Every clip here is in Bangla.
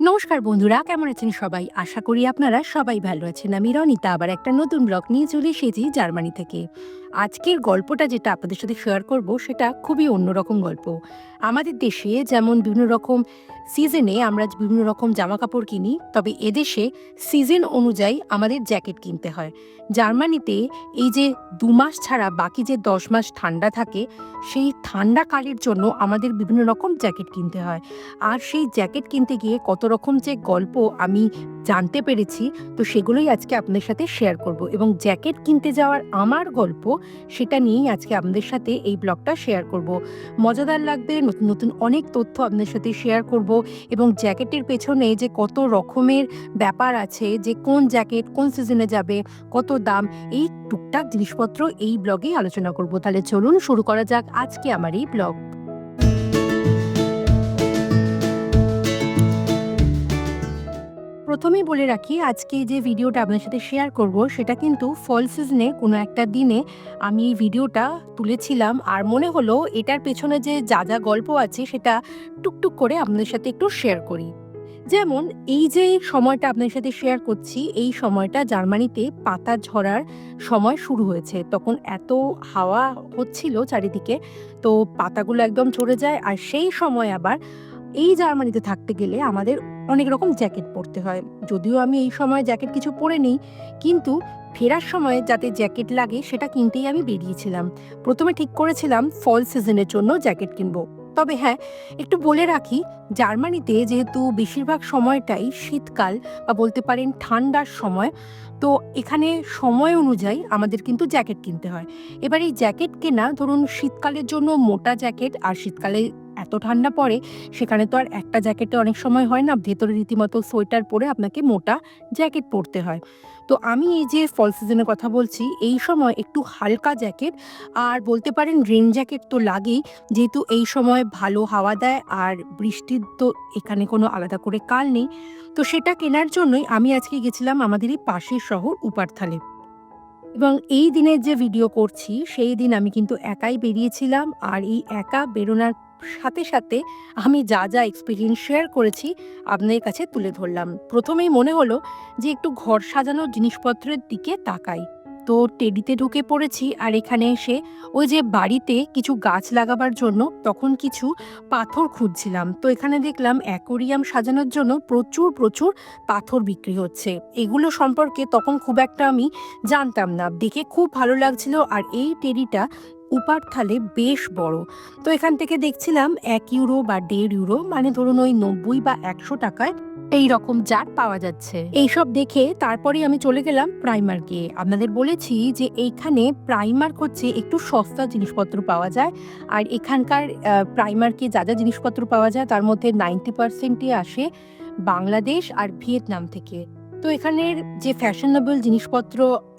নমস্কার বন্ধুরা, কেমন আছেন সবাই? আশা করি আপনারা সবাই ভালো আছেন। আমি রনিতা আবার একটা নতুন ব্লগ নিয়ে চলে এসেছি জার্মানি থেকে। আজকের গল্পটা যেটা আপনাদের সাথে শেয়ার করব সেটা খুবই অন্যরকম গল্প। আমাদের দেশে যেমন বিভিন্ন রকম সিজনে আমরা বিভিন্ন রকম জামাকাপড় কিনি, তবে এদেশে সিজন অনুযায়ী আমাদের জ্যাকেট কিনতে হয়। জার্মানিতে এই যে ২ মাস ছাড়া বাকি যে ১০ মাস ঠান্ডা থাকে, সেই ঠান্ডাকালের জন্য আমাদের বিভিন্ন রকম জ্যাকেট কিনতে হয়। আর সেই জ্যাকেট কিনতে গিয়ে কত রকম যে গল্প আমি জানতে পেরেছি, তো সেগুলোই আজকে আপনাদের সাথে শেয়ার করব এবং জ্যাকেট কিনতে যাওয়ার আমার গল্প, সেটা নিয়েই আজকে আপনাদের সাথে এই ব্লগটা শেয়ার করব। মজাদার লাগবে, নতুন নতুন অনেক তথ্য আপনাদের সাথে শেয়ার করব এবং জ্যাকেটের পেছনে যে কত রকমের ব্যাপার আছে, যে কোন জ্যাকেট কোন সিজনে যাবে, কত দাম, এই টুকটাক জিনিসপত্র এই ব্লগেই আলোচনা করব। তাহলে চলুন শুরু করা যাক আজকে আমার এই ব্লগ। প্রথমেই বলে রাখি, আজকে যে ভিডিওটা আপনার সাথে শেয়ার করব সেটা কিন্তু ফল সিজনে কোনো একটা দিনে আমি এই ভিডিওটা তুলেছিলাম। আর মনে হলো এটার পেছনে যে যা গল্প আছে সেটা টুকটুক করে আপনাদের সাথে একটু শেয়ার করি। যেমন এই যে সময়টা আপনাদের সাথে শেয়ার করছি, এই সময়টা জার্মানিতে পাতা ঝরার সময় শুরু হয়েছে। তখন এত হাওয়া হচ্ছিল চারিদিকে, তো পাতাগুলো একদম ঝরে যায়। আর সেই সময় আবার এই জার্মানিতে থাকতে গেলে আমাদের অনেক রকম জ্যাকেট পরতে হয়। যদিও আমি এই সময় জ্যাকেট কিছু পরে নিই, কিন্তু ফেরার সময় যাতে জ্যাকেট লাগে সেটা কিনতেই আমি বেরিয়েছিলাম। প্রথমে ঠিক করেছিলাম ফল সিজনের জন্য জ্যাকেট কিনবো। তবে হ্যাঁ, একটু বলে রাখি, জার্মানিতে যেহেতু বেশিরভাগ সময়টাই শীতকাল বা বলতে পারেন ঠান্ডার সময়, তো এখানে সময় অনুযায়ী আমাদের কিন্তু জ্যাকেট কিনতে হয়। এবার এই জ্যাকেট কেনা, ধরুন শীতকালের জন্য মোটা জ্যাকেট, আর শীতকালে এত ঠান্ডা পড়ে সেখানে তো আর একটা জ্যাকেটে অনেক সময় হয় না, ভেতরে রীতিমতো সোয়েটার পরে আপনাকে মোটা জ্যাকেট পরতে হয়। তো আমি এই যে ফল সিজনের কথা বলছি, এই সময় একটু হালকা জ্যাকেট আর বলতে পারেন রেন জ্যাকেট তো লাগেই, যেহেতু এই সময় ভালো হাওয়া দেয় আর বৃষ্টির তো এখানে কোনো আলাদা করে কাল নেই। তো সেটা কেনার জন্যই আমি আজকে গেছিলাম আমাদের এই পাশের শহর উপারথালে। এবং এই দিনের যে ভিডিও করছি সেই দিন আমি কিন্তু একাই বেরিয়েছিলাম। আর এই একা বেরোনোর সাথে সাথে আমি যা এক্সপিরিয়েন্স শেয়ার করেছি আপনাদের কাছে তুলে ধরলাম। প্রথমেই মনে হলো যে একটু ঘর সাজানোর জিনিসপত্রের দিকে তাকাই। তো টেডিতে ঢুকে পড়েছি, আর এখানে এসে ওই যে বাড়িতে কিছু গাছ লাগাবার জন্য তখন কিছু পাথর খুঁজছিলাম। তো এখানে দেখলাম অ্যাকোরিয়াম সাজানোর জন্য প্রচুর প্রচুর পাথর বিক্রি হচ্ছে। এগুলো সম্পর্কে তখন খুব একটা আমি জানতাম না। দেখে খুব ভালো লাগছিল। আর এই টেরিটা উপারথালে বেশ বড়। তো এখান থেকে দেখছিলাম ১ ইউরো বা ১.৫ ইউরো, মানে ধরুন ওই ৯০ বা ১০০ টাকায় এই রকম জার পাওয়া যাচ্ছে। এইসব দেখে তারপরেই আমি চলে গেলাম প্রাইমার্কে। আপনাদের বলেছি যে এইখানে প্রাইমার্ক হচ্ছে একটু সস্তা জিনিসপত্র পাওয়া যায়। আর এখানকার প্রাইমার্কে যা জিনিসপত্র পাওয়া যায় তার মধ্যে 90%ই আসে বাংলাদেশ আর ভিয়েতনাম থেকে। তো এখানের যে ফ্যাশনেবল জিনিসপত্র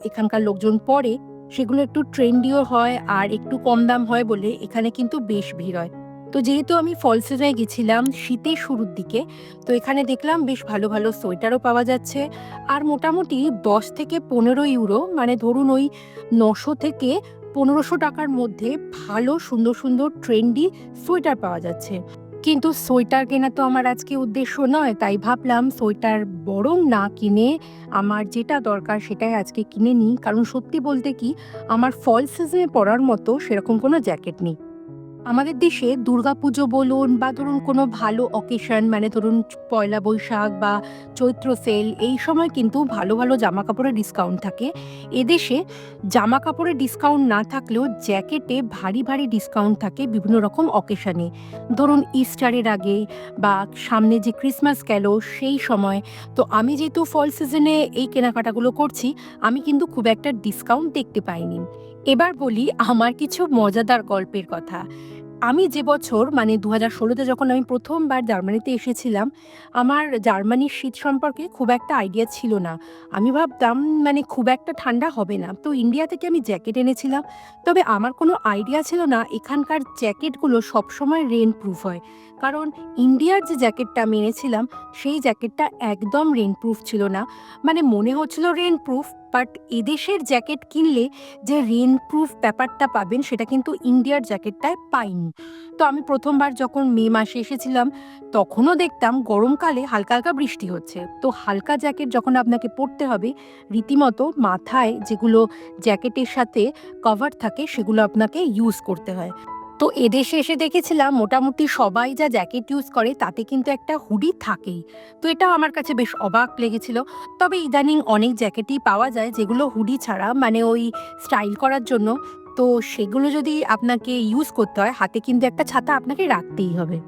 এখানকার লোকজন পরে, সেগুলো একটু ট্রেন্ডিও হয় আর একটু কম দাম হয় বলে এখানে কিন্তু বেশ ভিড় হয়। তো যেহেতু আমি ফল সিজনে গেছিলাম শীতের শুরুর দিকে, তো এখানে দেখলাম বেশ ভালো ভালো সোয়েটারও পাওয়া যাচ্ছে। আর মোটামুটি ১০ থেকে ১৫ ইউরো, মানে ধরুন ওই ৯০০ থেকে ১৫০০ টাকার মধ্যে ভালো সুন্দর সুন্দর ট্রেন্ডি সোয়েটার পাওয়া যাচ্ছে। কিন্তু সোয়েটার কেনা তো আমার আজকে উদ্দেশ্য নয়, তাই ভাবলাম সোয়েটার বরং না কিনে আমার যেটা দরকার সেটাই আজকে কিনে নিই। কারণ সত্যি বলতে কি, আমার ফল সিজনে পরার মতো সেরকম কোনো জ্যাকেট নেই। আমাদের দেশে দুর্গাপুজো বলুন বা ধরুন কোনো ভালো অকেশন, মানে ধরুন পয়লা বৈশাখ বা চৈত্র সেল, এই সময় কিন্তু ভালো ভালো জামা কাপড়ের ডিসকাউন্ট থাকে। এদেশে জামা কাপড়ের ডিসকাউন্ট না থাকলেও জ্যাকেটে ভারী ভারী ডিসকাউন্ট থাকে বিভিন্ন রকম অকেশনে। ধরুন ইস্টারের আগে বা সামনে যে ক্রিসমাস গেল সেই সময়। তো আমি যেহেতু ফল সিজনে এই কেনাকাটাগুলো করছি, আমি কিন্তু খুব একটা ডিসকাউন্ট দেখতে পাইনি। এবার বলি আমার কিছু মজাদার গল্পের কথা। আমি যে বছর, মানে ২০১৬-তে যখন আমি প্রথমবার জার্মানিতে এসেছিলাম, আমার জার্মানির শীত সম্পর্কে খুব একটা আইডিয়া ছিল না। আমি ভাবতাম মানে খুব একটা ঠান্ডা হবে না। তো ইন্ডিয়া থেকে আমি জ্যাকেট এনেছিলাম। তবে আমার কোনো আইডিয়া ছিল না এখানকার জ্যাকেটগুলো সবসময় রেইন প্রুফ হয়। কারণ ইন্ডিয়ার যে জ্যাকেটটা আমি এনেছিলাম সেই জ্যাকেটটা একদম রেইন প্রুফ ছিল না। মানে মনে হচ্ছিল রেইন প্রুফ, বাট এদেশের জ্যাকেট কিনলে যে রেন প্রুফ ব্যাপারটা পাবেন সেটা কিন্তু ইন্ডিয়ার জ্যাকেটটায় পাইনি। তো আমি প্রথমবার যখন মে মাসে এসেছিলাম তখনও দেখতাম গরমকালে হালকা হালকা বৃষ্টি হচ্ছে। তো হালকা জ্যাকেট যখন আপনাকে পরতে হবে রীতিমতো মাথায় যেগুলো জ্যাকেটের সাথে কভার থাকে সেগুলো আপনাকে ইউজ করতে হয়। তো এদেশে এসে দেখেছিলাম মোটামুটি সবাই যা জ্যাকেট ইউজ করে তাতে কিন্তু একটা হুডি থাকেই। তো এটাও আমার কাছে বেশ অবাক লেগেছিল। তবে ইদানিং অনেক জ্যাকেটই পাওয়া যায় যেগুলো হুডি ছাড়া, মানে ওই স্টাইল করার জন্য। তো সেগুলো যদি আপনাকে ইউজ করতে হয় হাতে কিন্তু একটা ছাতা আপনাকে রাখতেই হবে।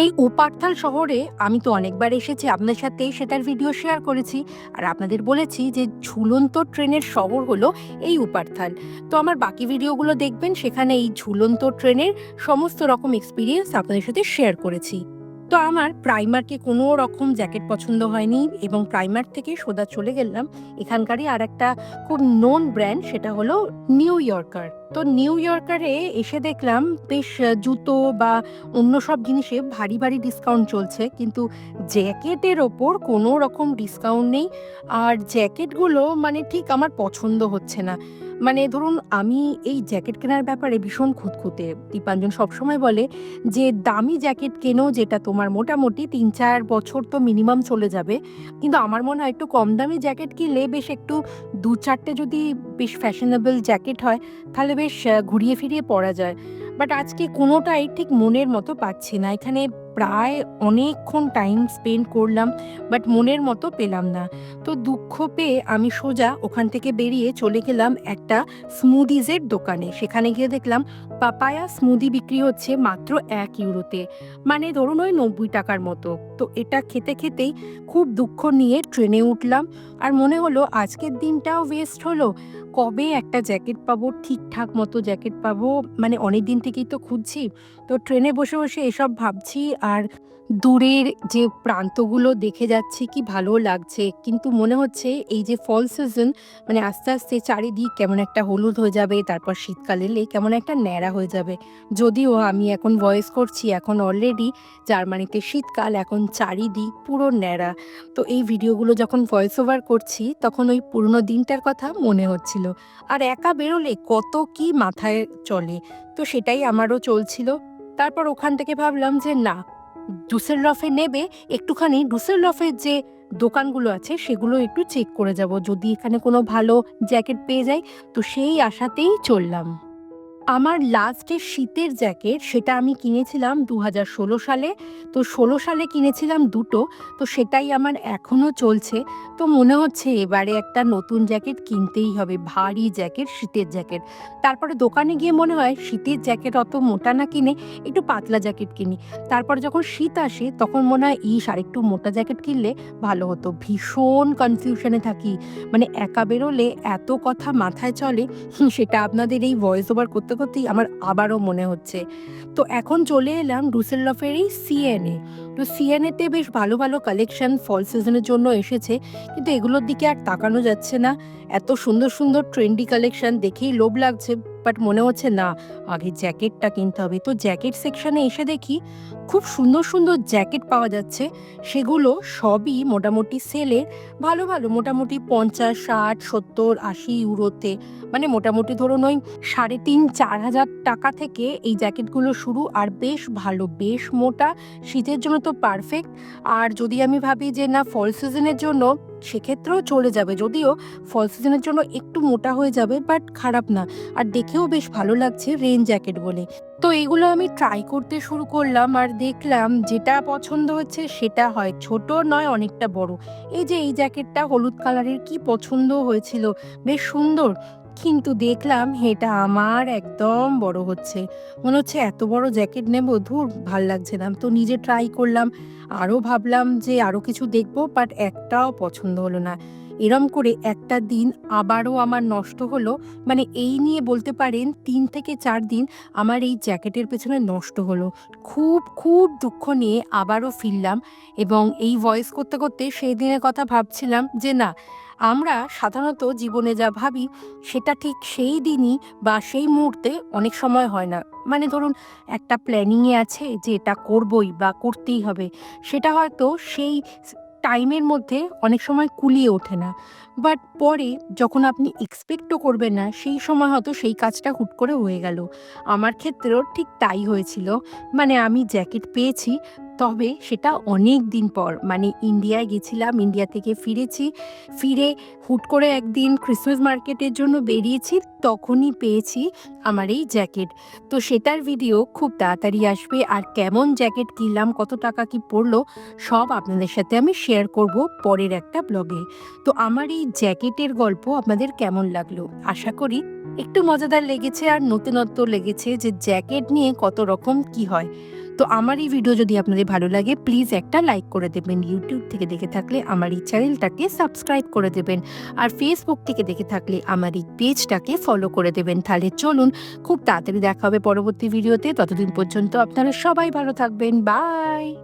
এই উপারথাল শহরে আমি তো অনেকবার এসেছি, আপনার সাথে সেটার ভিডিও শেয়ার করেছি আর আপনাদের বলেছি যে ঝুলন্ত ট্রেনের শহর হলো এই উপারথাল। তো আমার বাকি ভিডিওগুলো দেখবেন, সেখানে এই ঝুলন্ত ট্রেনের সমস্ত রকম এক্সপিরিয়েন্স আপনাদের সাথে শেয়ার করেছি। তো আমার প্রাইমার্কে কোনো রকম জ্যাকেট পছন্দ হয়নি এবং প্রাইমার্ক থেকে সোজা চলে গেলাম এখানকারই আর একটা খুব নোন ব্র্যান্ড, সেটা হলো নিউ ইয়র্কার। তো নিউ ইয়র্কারে এসে দেখলাম বেশ জুতো বা অন্য সব জিনিসে ভারী ভারী ডিসকাউন্ট চলছে, কিন্তু জ্যাকেটের ওপর কোনো রকম ডিসকাউন্ট নেই। আর জ্যাকেটগুলো মানে ঠিক আমার পছন্দ হচ্ছে না। মানে ধরুন আমি এই জ্যাকেট কেনার ব্যাপারে ভীষণ খুঁতখুঁতে। দীপাঞ্জন সবসময় বলে যে দামি জ্যাকেট কেনো যেটা তোমার মোটামুটি ৩-৪ বছর তো মিনিমাম চলে যাবে। কিন্তু আমার মনে হয় একটু কম দামি জ্যাকেট কিনলে বেশ একটু ২-৪টে যদি বেশ ফ্যাশনেবল জ্যাকেট হয় তাহলে বেশ ঘুরিয়ে ফিরিয়ে পরা যায়। বাট আজকে কোনোটাই ঠিক মনের মতো পাচ্ছি না। এখানে প্রায় অনেকক্ষণ টাইম স্পেন্ড করলাম বাট মনের মতো পেলাম না। তো দুঃখ পেয়ে আমি সোজা ওখান থেকে বেরিয়ে চলে গেলাম একটা স্মুদিজের দোকানে। সেখানে গিয়ে দেখলাম পাপায়া স্মুদি বিক্রি হচ্ছে মাত্র €১ মানে ধরুন ওই ৳৯০ মতো। তো এটা খেতে খেতেই খুব দুঃখ নিয়ে ট্রেনে উঠলাম। আর মনে হলো আজকের দিনটাও ওয়েস্ট হলো। কবে একটা জ্যাকেট পাবো, ঠিকঠাক মতো জ্যাকেট পাবো, মানে অনেক দিন থেকেই তো খুঁজছি। তো ট্রেনে বসে বসে এসব ভাবছি আর দূরের যে প্রান্তগুলো দেখে যাচ্ছি কি ভালো লাগছে। কিন্তু মনে হচ্ছে এই যে ফল সিজন, মানে আস্তে আস্তে চারিদিক কেমন একটা হলুদ হয়ে যাবে, তারপর শীতকাল এলে কেমন একটা ন্যাড়া হয়ে যাবে। যদিও আমি এখন ভয়েস করছি, এখন অলরেডি জার্মানিতে শীতকাল, এখন চারিদিক পুরো ন্যাড়া। তো এই ভিডিওগুলো যখন ভয়েস ওভার করছি তখন ওই পুরনো দিনটার কথা মনে হচ্ছিল। আর একা বেরোলে কত কি মাথায় চলে, তো সেটাই আমারও চলছিল। তারপর ওখান থেকে ভাবলাম যে না, ডুসেলডর্ফে নেবে একটুখানি ডুসেলডর্ফের যে দোকানগুলো আছে সেগুলো একটু চেক করে যাব, যদি এখানে কোনো ভালো জ্যাকেট পেয়ে যাই। তো সেই আশাতেই চললাম। আমার লাস্টের শীতের জ্যাকেট সেটা আমি কিনেছিলাম ২০১৬ সালে। তো ১৬ সালে কিনেছিলাম ২টো। তো সেটাই আমার এখনও চলছে। তো মনে হচ্ছে এবারে একটা নতুন জ্যাকেট কিনতেই হবে, ভারী জ্যাকেট, শীতের জ্যাকেট। তারপরে দোকানে গিয়ে মনে হয় শীতের জ্যাকেট অত মোটা না কিনে একটু পাতলা জ্যাকেট কিনি। তারপর যখন শীত আসে তখন মনে হয় ইস আরেকটু মোটা জ্যাকেট কিনলে ভালো হতো। ভীষণ কনফিউশনে থাকি। মানে একা বেরোলে এত কথা মাথায় চলে, সেটা আপনাদের এই ভয়েস ওভার করতে করতেই আমার আবারও মনে হচ্ছে। তো এখন চলে এলাম ডুসেলডর্ফের এই সিএনএ। তো সিএনএতে বেশ ভালো ভালো কালেকশন ফল সিজনের জন্য এসেছে, কিন্তু এগুলোর দিকে আর তাকানো যাচ্ছে না। এত সুন্দর সুন্দর ট্রেন্ডি কালেকশন দেখেই লোভ লাগছে, বাট মনে হচ্ছে না, আগে জ্যাকেটটা কিনতে হবে। তো জ্যাকেট সেকশনে এসে দেখি খুব সুন্দর সুন্দর জ্যাকেট পাওয়া যাচ্ছে। সেগুলো সবই মোটামুটি সেলের, ভালো ভালো, মোটামুটি ৫০, ৬০, ৭০, ৮০ ইউরোতে। মানে মোটামুটি ধরুন ওই ৩,৫০০-৪,০০০ টাকা থেকে এই জ্যাকেটগুলো শুরু, আর বেশ ভালো, বেশ মোটা। শীতের জন্য তো পারফেক্ট। আর যদি আমি ভাবি যে না ফল সিজনের জন্য, সেক্ষেত্রেও চলে যাবে, যদিও ফল সিজনের জন্য একটু মোটা হয়ে যাবে, বাট খারাপ না। আর দেখেও বেশ ভালো লাগছে রেইন জ্যাকেট বলে। তো এগুলো আমি ট্রাই করতে শুরু করলাম আর দেখলাম যেটা পছন্দ হচ্ছে সেটা হয় ছোট নয় অনেকটা বড়। এই যে এই জ্যাকেটটা হলুদ কালারের কি পছন্দ হয়েছিল, বেশ সুন্দর। কিন্তু দেখলাম এটা আমার একদম বড় হচ্ছে। মনে হচ্ছে এত বড় জ্যাকেট নেব, ধুর ভাল লাগছে না। তো নিজে ট্রাই করলাম, আরও ভাবলাম যে আরও কিছু দেখব, বাট একটাও পছন্দ হলো না। এরম করে একটা দিন আবারও আমার নষ্ট হলো। মানে এই নিয়ে বলতে পারেন ৩ থেকে ৪ দিন আমার এই জ্যাকেটের পেছনে নষ্ট হলো। খুব, খুব দুঃখ নিয়ে আবারও ফিরলাম এবং এই ভয়েস করতে করতে সেই দিনের কথা ভাবছিলাম যে না, আমরা সাধারণত জীবনে যা ভাবি সেটা ঠিক সেই দিনই বা সেই মুহূর্তে অনেক সময় হয় না। মানে ধরুন একটা প্ল্যানিংয়ে আছে যে এটা করবই বা করতেই হবে। সেটা হয়তো সেই টাইমের মধ্যে অনেক সময় কুলিয়ে ওঠে না। বাট পরে যখন আপনি এক্সপেক্টও করবেন না, সেই সময় হয়তো সেই কাজটা হুট করে হয়ে গেল। আমার ক্ষেত্রেও ঠিক তাই হয়েছিল। মানে আমি জ্যাকেট পেয়েছি, তবে সেটা অনেক দিন পর। মানে ইন্ডিয়ায় গেছিলাম, ইন্ডিয়া থেকে ফিরেছি। ফিরে হুট করে একদিন ক্রিসমাস মার্কেটের জন্য বেরিয়েছি, তখনই পেয়েছি আমার এই জ্যাকেট। তো সেটার ভিডিও খুব তাড়াতাড়ি আসবে। আর কেমন জ্যাকেট কিনলাম, কত টাকা কি পড়লো, সব আপনাদের সাথে আমি শেয়ার করব পরের একটা ব্লগে। তো আমার এই জ্যাকেটের গল্প আপনাদের কেমন লাগলো? আশা করি একটু মজাদার লেগেছে আর নতুনত্ব লেগেছে যে জ্যাকেট নিয়ে কত রকম কি হয়। তো আমার এই ভিডিও যদি আপনাদের ভালো লাগে, প্লিজ একটা লাইক করে দেবেন। ইউটিউব থেকে দেখে থাকলে আমার এই চ্যানেলটাকে সাবস্ক্রাইব করে দেবেন। আর ফেসবুক থেকে দেখে থাকলে আমার এই পেজটাকে ফলো করে দেবেন। তাহলে চলুন, খুব তাড়াতাড়ি দেখা হবে পরবর্তী ভিডিওতে। ততদিন পর্যন্ত আপনারা সবাই ভালো থাকবেন। বাই।